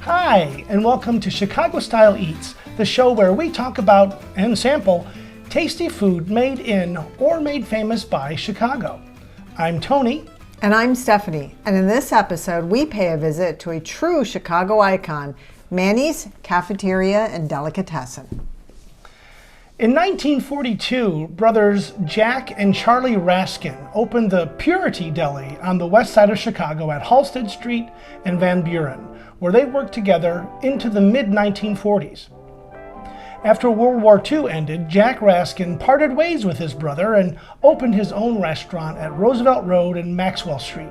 Hi, and welcome to Chicago Style Eats, the show where we talk about and sample tasty food made in or made famous by Chicago. I'm Tony. And I'm Stephanie, and in this episode we pay a visit to a true Chicago icon, Manny's Cafeteria and Delicatessen. In 1942, brothers Jack and Charlie Raskin opened the Purity Deli on the west side of Chicago at Halsted Street and Van Buren, where they worked together into the mid-1940s. After World War II ended, Jack Raskin parted ways with his brother and opened his own restaurant at Roosevelt Road and Maxwell Street.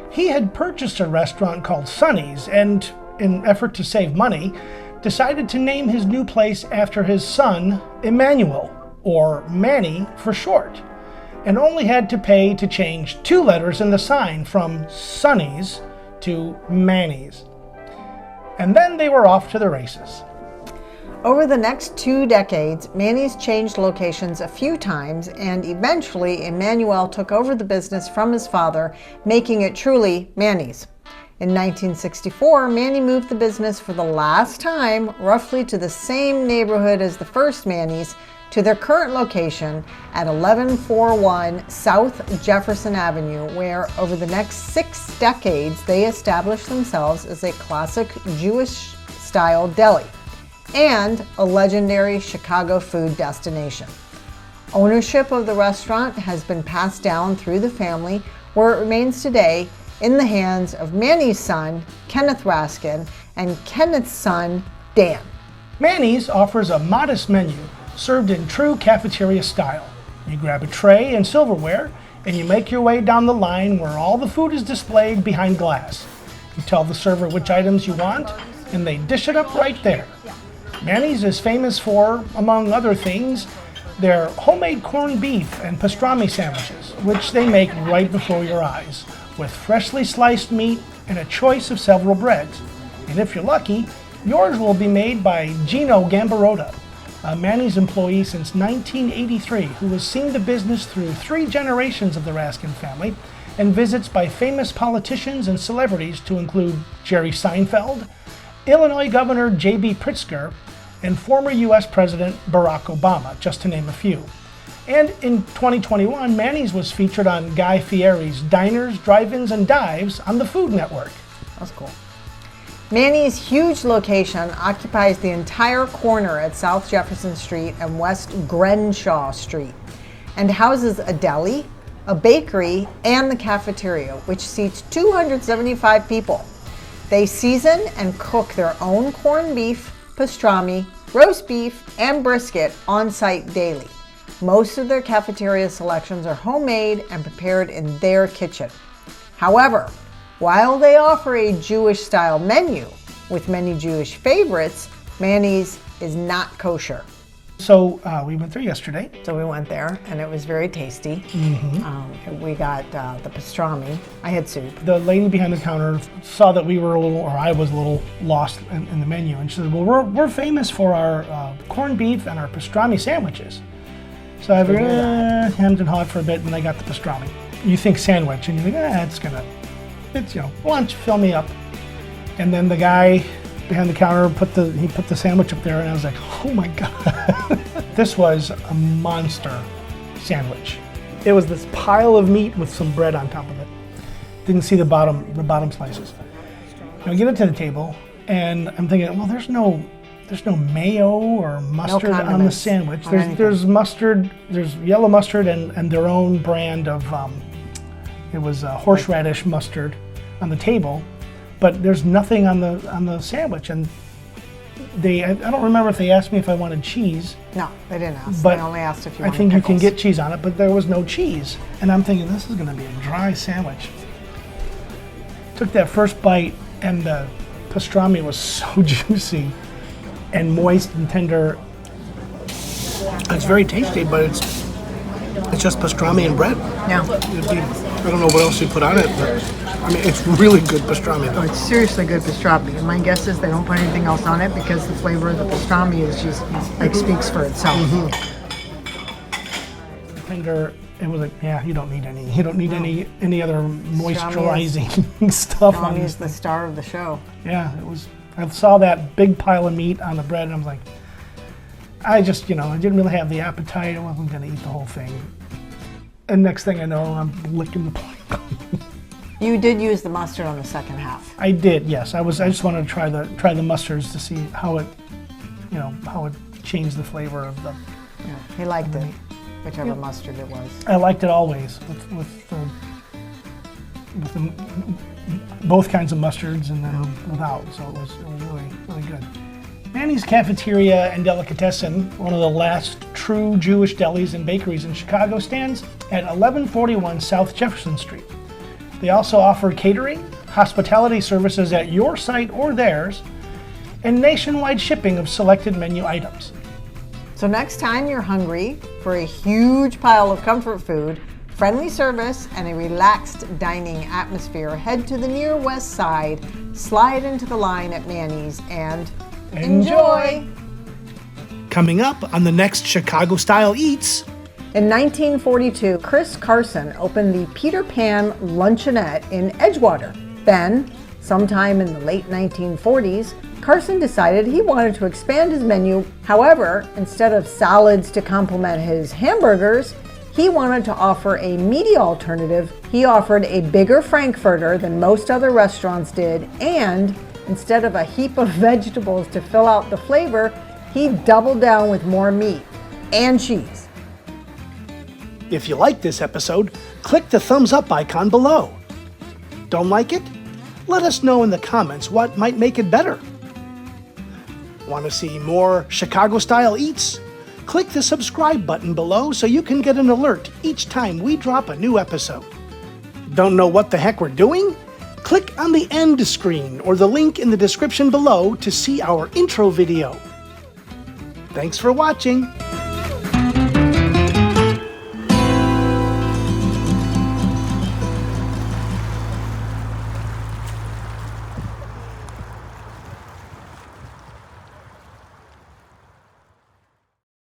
He had purchased a restaurant called Sonny's and, in effort to save money, decided to name his new place after his son, Emmanuel, or Manny for short, and only had to pay to change 2 letters in the sign from Sonny's to Manny's. And then they were off to the races. Over the next 2 decades, Manny's changed locations a few times, and eventually Emmanuel took over the business from his father, making it truly Manny's. In 1964, Manny moved the business for the last time, roughly to the same neighborhood as the first Manny's, to their current location at 1141 South Jefferson Avenue, where over the next 6 decades they established themselves as a classic Jewish-style deli and a legendary Chicago food destination. Ownership of the restaurant has been passed down through the family, where it remains today in the hands of Manny's son, Kenneth Raskin, and Kenneth's son, Dan. Manny's offers a modest menu served in true cafeteria style. You grab a tray and silverware, and you make your way down the line where all the food is displayed behind glass. You tell the server which items you want, and they dish it up right there. Manny's is famous for, among other things, their homemade corned beef and pastrami sandwiches, which they make right before your eyes, with freshly sliced meat and a choice of several breads. And if you're lucky, yours will be made by Gino Gambarotta, a Manny's employee since 1983, who has seen the business through 3 generations of the Raskin family, and visits by famous politicians and celebrities to include Jerry Seinfeld, Illinois Governor J.B. Pritzker, and former U.S. President Barack Obama, just to name a few. And in 2021, Manny's was featured on Guy Fieri's Diners, Drive-Ins, and Dives on the Food Network. That's cool. Manny's huge location occupies the entire corner at South Jefferson Street and West Grenshaw Street, and houses a deli, a bakery, and the cafeteria, which seats 275 people. They season and cook their own corned beef, pastrami, roast beef, and brisket on-site daily. Most of their cafeteria selections are homemade and prepared in their kitchen. However, while they offer a Jewish-style menu with many Jewish favorites, Manny's is not kosher. So we went there yesterday. So we went there, and it was very tasty. We got the pastrami. I had soup. The lady behind the counter saw that we were I was a little lost in the menu, and she said, well, we're famous for our corned beef and our pastrami sandwiches. So I hemmed and hawed for a bit, and then I got the pastrami. You think sandwich, and you think, it's lunch, fill me up. And then the guy behind the counter put the sandwich up there, and I was like, oh my God. This was a monster sandwich. It was this pile of meat with some bread on top of it. Didn't see the bottom slices. I get it to the table, and I'm thinking, well, there's no mayo or mustard on the sandwich. There's mustard, there's yellow mustard and their own brand of, it was horseradish mustard on the table, but there's nothing on the sandwich. And I don't remember if they asked me if I wanted cheese. No, they didn't ask. But they only asked if you wanted I think pickles. you can get cheese on it, but there was no cheese. And I'm thinking, this is gonna be a dry sandwich. Took that first bite, and the pastrami was so juicy and moist and tender. It's very tasty, but it's just pastrami and bread. Yeah. I don't know what else you put on it, but I mean, it's really good pastrami. Oh, it's seriously good pastrami. And my guess is they don't put anything else on it because the flavor of the pastrami is just speaks for itself. Tender. It was like, yeah, you don't need any other moisturizing stuff on Manny this is the thing. star of the show. Yeah, I saw that big pile of meat on the bread, and I was like, I just, I didn't really have the appetite. I wasn't going to eat the whole thing. And next thing I know, I'm licking the plate. You did use the mustard on the second half. I did, yes. I just wanted to try the mustards to see how it, how it changed the flavor of the. Yeah, he liked it, whichever mustard it was. I liked it always with both kinds of mustards and then without. So it was really, really good. Manny's Cafeteria and Delicatessen, one of the last true Jewish delis and bakeries in Chicago, stands at 1141 South Jefferson Street. They also offer catering, hospitality services at your site or theirs, and nationwide shipping of selected menu items. So next time you're hungry for a huge pile of comfort food, friendly service, and a relaxed dining atmosphere, head to the near west side, slide into the line at Manny's, and enjoy! Coming up on the next Chicago Style Eats. In 1942, Chris Carson opened the Peter Pan Luncheonette in Edgewater. Then, sometime in the late 1940s, Carson decided he wanted to expand his menu. However, instead of salads to complement his hamburgers, he wanted to offer a meaty alternative. He offered a bigger Frankfurter than most other restaurants did, and instead of a heap of vegetables to fill out the flavor, he doubled down with more meat and cheese. If you like this episode, click the thumbs up icon below. Don't like it? Let us know in the comments what might make it better. Want to see more Chicago Style Eats? Click the subscribe button below so you can get an alert each time we drop a new episode. Don't know what the heck we're doing? Click on the end screen or the link in the description below to see our intro video. Thanks for watching.